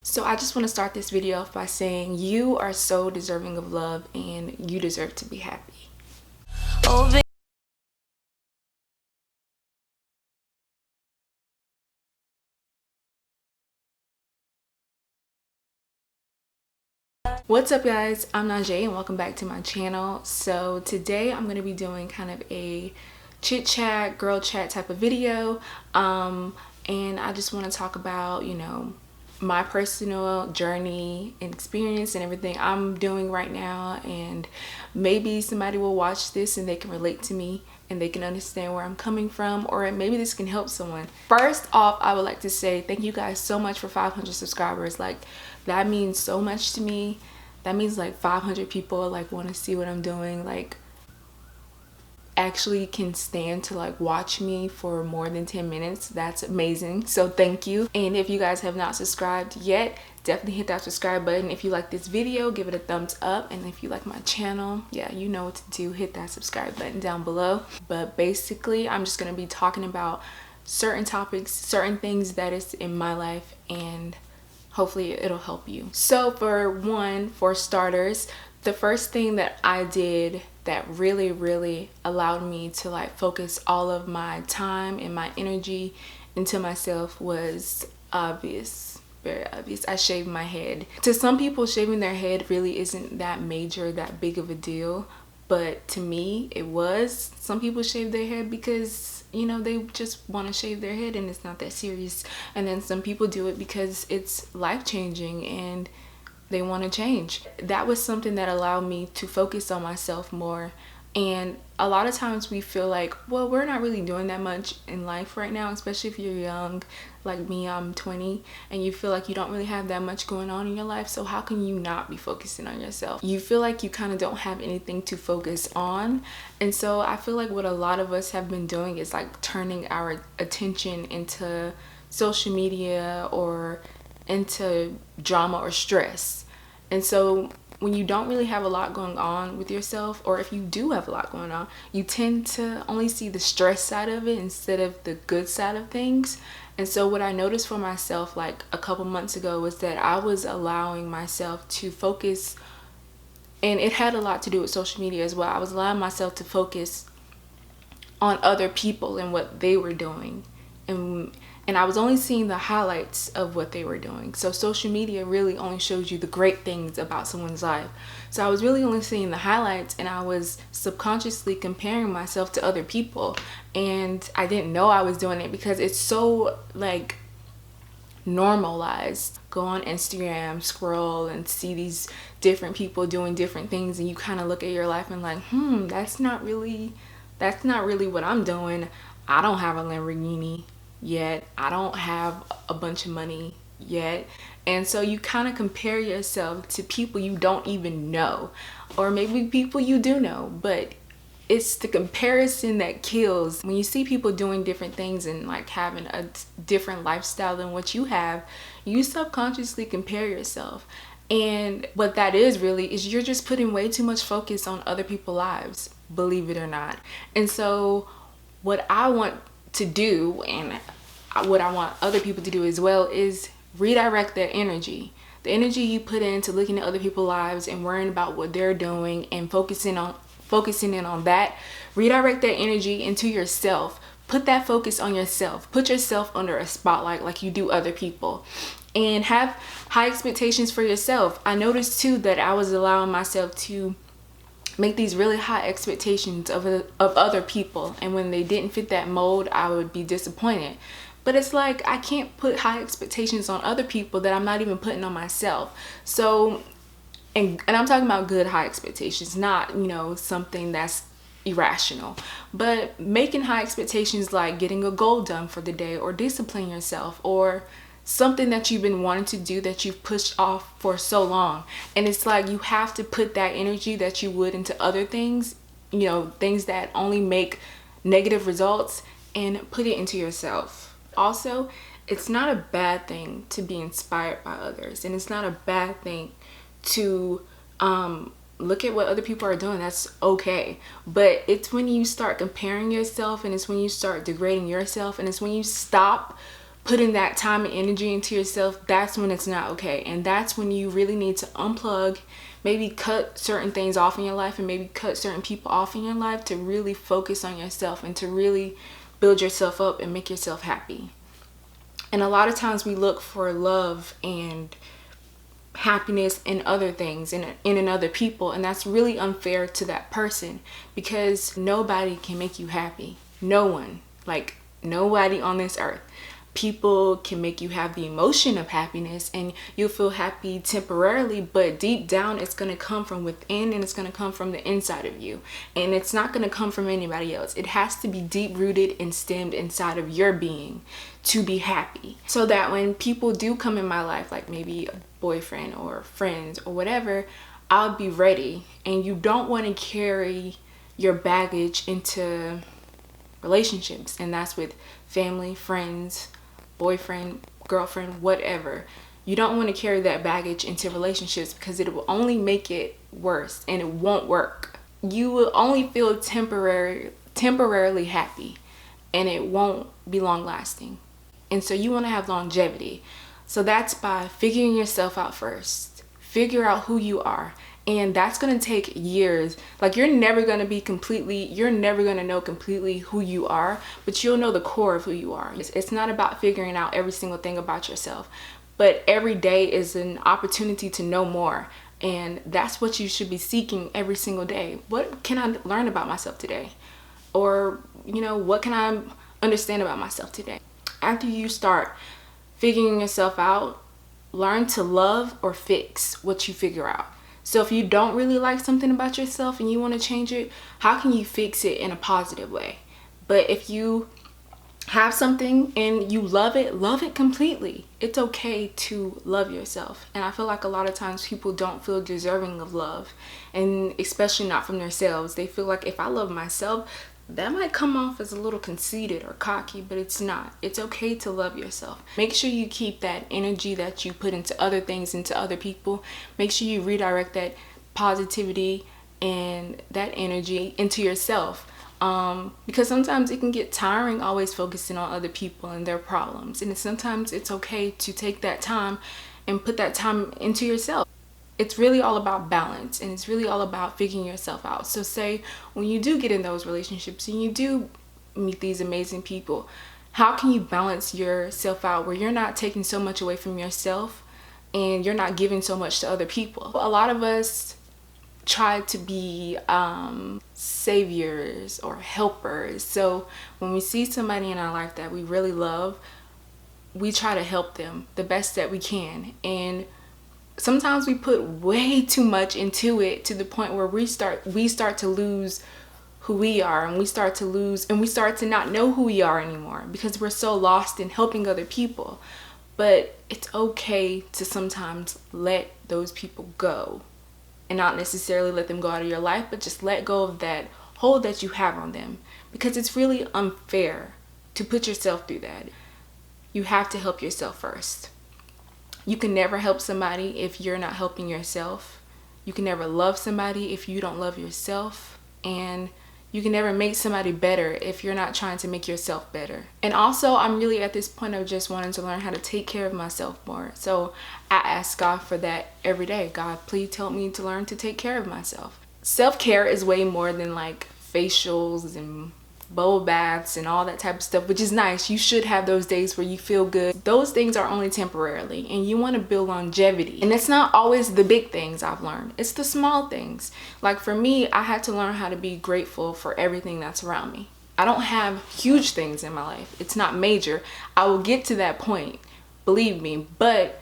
So I just want to start this video off by saying you are so deserving of love and you deserve to be happy. What's up guys, I'm Najee and welcome back to my channel. So today I'm going to be doing kind of a chit chat, girl chat type of video, and I just want to talk about, my personal journey and experience and everything I'm doing right now, and maybe somebody will watch this and they can relate to me and they can understand where I'm coming from, or maybe this can help someone. First off, I would like to say thank you guys so much for 500 subscribers. Like, that means so much to me. That means like 500 people like want to see what I'm doing, like actually can stand to like watch me for more than 10 minutes. That's amazing, so thank you. And if you guys have not subscribed yet, definitely hit that subscribe button. If you like this video, give it a thumbs up, and if you like my channel, yeah, you know what to do, hit that subscribe button down below. But basically I'm just going to be talking about certain topics, certain things that is in my life, and hopefully it'll help you. So for starters, the first thing that I did that really allowed me to like focus all of my time and my energy into myself was obvious, very obvious. I shaved my head. To some people, shaving their head really isn't that major, that big of a deal, but to me it was. Some people shave their head because, you know, they just want to shave their head and it's not that serious. And then some people do it because it's life-changing and they want to change. That was something that allowed me to focus on myself more. And a lot of times we feel like, well, we're not really doing that much in life right now, especially if you're young like me. I'm 20, and you feel like you don't really have that much going on in your life, so how can you not be focusing on yourself? You feel like you kind of don't have anything to focus on. And so I feel like what a lot of us have been doing is like turning our attention into social media or into drama or stress. And so when you don't really have a lot going on with yourself, or if you do have a lot going on, you tend to only see the stress side of it instead of the good side of things. And so what I noticed for myself like a couple months ago was that I was allowing myself to focus, and it had a lot to do with social media as well. I was allowing myself to focus on other people and what they were doing, and I was only seeing the highlights of what they were doing. So social media really only shows you the great things about someone's life. So I was really only seeing the highlights, and I was subconsciously comparing myself to other people, and I didn't know I was doing it because it's so like normalized. Go on Instagram, scroll and see these different people doing different things, and you kind of look at your life and like, that's not really what I'm doing. I don't have a Lamborghini yet. I don't have a bunch of money yet. And so you kind of compare yourself to people you don't even know, or maybe people you do know, but it's the comparison that kills. When you see people doing different things and like having a different lifestyle than what you have, you subconsciously compare yourself. And what that is really is you're just putting way too much focus on other people's lives, believe it or not. And so what I want to do, and what I want other people to do as well, is redirect their energy. The energy you put into looking at other people's lives and worrying about what they're doing and focusing in on that, redirect that energy into yourself. Put that focus on yourself. Put yourself under a spotlight like you do other people, and have high expectations for yourself. I noticed too that I was allowing myself to make these really high expectations of other people, and when they didn't fit that mold, I would be disappointed. But it's like I can't put high expectations on other people that I'm not even putting on myself. So and I'm talking about good high expectations, not, you know, something that's irrational, but making high expectations like getting a goal done for the day, or discipline yourself, or something that you've been wanting to do that you've pushed off for so long. And it's like you have to put that energy that you would into other things, you know, things that only make negative results, and put it into yourself. Also, it's not a bad thing to be inspired by others, and it's not a bad thing to look at what other people are doing. That's okay. But it's when you start comparing yourself, and it's when you start degrading yourself, and it's when you stop putting that time and energy into yourself, that's when it's not okay. And that's when you really need to unplug, maybe cut certain things off in your life, and maybe cut certain people off in your life to really focus on yourself and to really build yourself up and make yourself happy. And a lot of times we look for love and happiness in other things, in other people, and that's really unfair to that person, because nobody can make you happy. No one, like nobody on this earth. People can make you have the emotion of happiness, and you'll feel happy temporarily, but deep down it's going to come from within, and it's going to come from the inside of you, and it's not going to come from anybody else. It has to be deep rooted and stemmed inside of your being to be happy, so that when people do come in my life, like maybe a boyfriend or friends or whatever, I'll be ready. And you don't want to carry your baggage into relationships, and that's with family, friends, boyfriend, girlfriend, whatever. You don't want to carry that baggage into relationships, because it will only make it worse, and it won't work. You will only feel temporarily happy, and it won't be long lasting. And so you want to have longevity. So that's by figuring yourself out first. Figure out who you are. And that's going to take years. Like, you're never going to know completely who you are, but you'll know the core of who you are. It's not about figuring out every single thing about yourself, but every day is an opportunity to know more. And that's what you should be seeking every single day. What can I learn about myself today? Or, what can I understand about myself today? After you start figuring yourself out, learn to love or fix what you figure out. So if you don't really like something about yourself and you want to change it, how can you fix it in a positive way? But if you have something and you love it completely. It's okay to love yourself. And I feel like a lot of times people don't feel deserving of love, and especially not from themselves. They feel like, if I love myself, that might come off as a little conceited or cocky, but it's not. It's okay to love yourself. Make sure you keep that energy that you put into other things, into other people. Make sure you redirect that positivity and that energy into yourself. Because sometimes it can get tiring always focusing on other people and their problems. And sometimes it's okay to take that time and put that time into yourself. It's really all about balance, and it's really all about figuring yourself out. So say when you do get in those relationships and you do meet these amazing people, how can you balance yourself out where you're not taking so much away from yourself and you're not giving so much to other people? A lot of us try to be saviors or helpers. So when we see somebody in our life that we really love, we try to help them the best that we can. And sometimes we put way too much into it to the point where we start to lose who we are, and we start to not know who we are anymore because we're so lost in helping other people. But it's okay to sometimes let those people go, and not necessarily let them go out of your life, but just let go of that hold that you have on them, because it's really unfair to put yourself through that. You have to help yourself first. You can never help somebody if you're not helping yourself. You can never love somebody if you don't love yourself. And you can never make somebody better if you're not trying to make yourself better. And also, I'm really at this point of just wanting to learn how to take care of myself more. So I ask God for that every day. God, please help me to learn to take care of myself. Self-care is way more than like facials and bubble baths and all that type of stuff, which is nice. You should have those days where you feel good. Those things are only temporarily, and you want to build longevity. And it's not always the big things I've learned. It's the small things. Like for me, I had to learn how to be grateful for everything that's around me. I don't have huge things in my life. It's not major. I will get to that point, believe me, but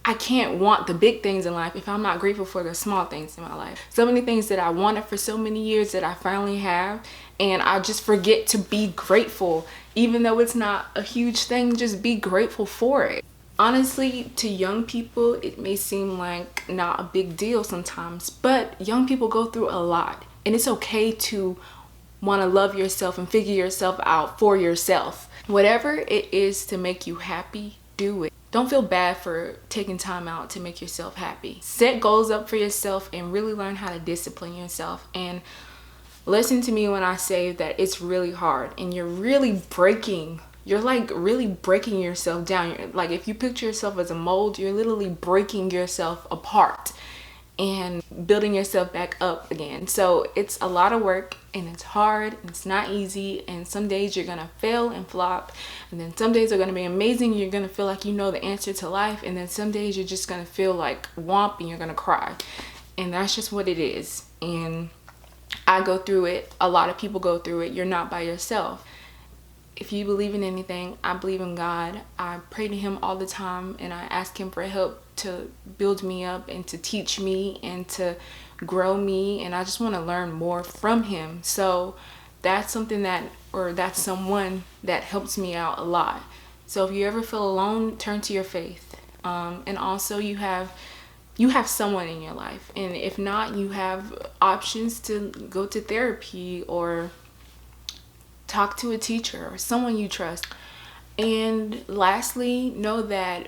I can't want the big things in life if I'm not grateful for the small things in my life. So many things that I wanted for so many years that I finally have, and I just forget to be grateful. Even though it's not a huge thing, just be grateful for it. Honestly, to young people, it may seem like not a big deal sometimes, but young people go through a lot, and it's okay to want to love yourself and figure yourself out for yourself. Whatever it is to make you happy, do it. Don't feel bad for taking time out to make yourself happy. Set goals up for yourself and really learn how to discipline yourself. And listen to me when I say that it's really hard and you're really breaking you're like really breaking yourself down. Like if you picture yourself as a mold, you're literally breaking yourself apart and building yourself back up again. So it's a lot of work, and it's hard, and it's not easy, and some days you're gonna fail and flop, and then some days are gonna be amazing. You're gonna feel like you know the answer to life, and then some days you're just gonna feel like womp and you're gonna cry. And that's just what it is. And I go through it. A lot of people go through it. You're not by yourself. If you believe in anything, I believe in God. I pray to him all the time, and I ask him for help to build me up and to teach me and to grow me, and I just want to learn more from him. So that's something that, or that's someone that helps me out a lot. So if you ever feel alone, turn to your faith. And also you have someone in your life, and if not, you have options to go to therapy or talk to a teacher or someone you trust. And lastly, know that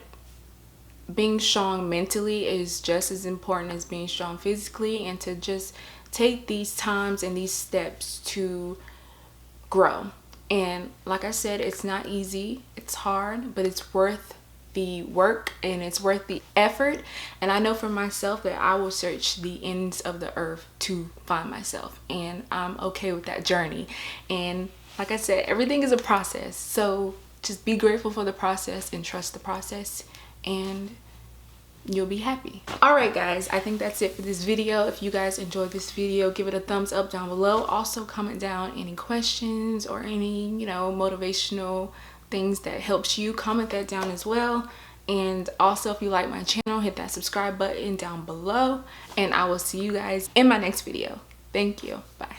being strong mentally is just as important as being strong physically, and to just take these times and these steps to grow. And like I said, it's not easy, it's hard, but it's worth the work and it's worth the effort. And I know for myself that I will search the ends of the earth to find myself, and I'm okay with that journey. And like I said, everything is a process, so just be grateful for the process and trust the process, and you'll be happy. All right guys, I think that's it for this video. If you guys enjoyed this video, give it a thumbs up down below. Also comment down any questions or any, you know, motivational things that helps you. Comment that down as well. And also, if you like my channel, hit that subscribe button down below, and I will see you guys in my next video. Thank you. Bye.